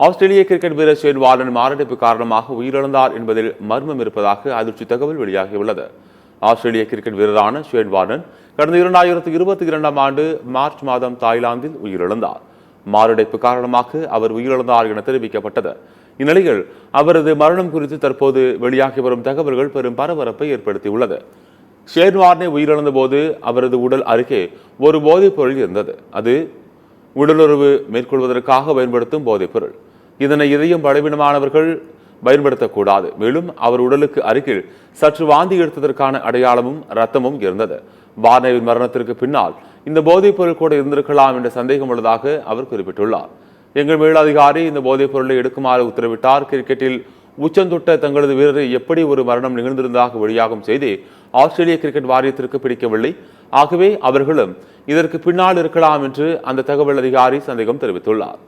ஆஸ்திரேலிய cricket வீரர் Shane warden மாரடைப்பு காரணமாக உயிரிழந்தார் என்பதில் மர்மம் இருப்பதாக அதிர்ச்சி தகவல் வெளியாகியுள்ளது. ஆஸ்திரேலிய கிரிக்கெட் வீரரான ஷேன் வார்டன் கடந்த 2022ஆம் ஆண்டு மார்ச் மாதம் தாய்லாந்தில் உயிரிழந்தார். மாரடைப்பு காரணமாக அவர் உயிரிழந்தார் என தெரிவிக்கப்பட்டது. இந்நிலையில் அவரது மரணம் குறித்து தற்போது வெளியாகி வரும் தகவல்கள் பெரும் பரபரப்பை ஏற்படுத்தியுள்ளது. ஷேன் வார்டன் உயிரிழந்த போது அவரது உடல் அருகே ஒரு போதைப் பொருள் இருந்தது. அது உடலுறவு மேற்கொள்வதற்காக பயன்படுத்தும் போதைப் பொருள். இதனை இதயம் பலவீனமானவர்கள் பயன்படுத்தக்கூடாது. மேலும் அவர் உடலுக்கு அருகில் சற்று வாந்தி எடுத்ததற்கான அடையாளமும் ரத்தமும் இருந்தது. வார்னரின் மரணத்திற்கு பின்னால் இந்த போதைப் பொருள் கூட இருந்திருக்கலாம் என்ற சந்தேகம் உள்ளதாக அவர் குறிப்பிட்டுள்ளார். எங்கள் மேலதிகாரி இந்த போதைப் பொருளை எடுக்குமாறு உத்தரவிட்டார். கிரிக்கெட்டில் உச்சந்தொட்ட தங்களது வீரரை எப்படி ஒரு மரணம் நிகழ்ந்திருந்ததாக வெளியாகும் செய்தி ஆஸ்திரேலிய கிரிக்கெட் வாரியத்திற்கு பிடிக்கவில்லை. ஆகவே அவர்களும் இதற்கு பின்னால் இருக்கலாம் என்று அந்த தகவல் அதிகாரி சந்தேகம் தெரிவித்துள்ளார்.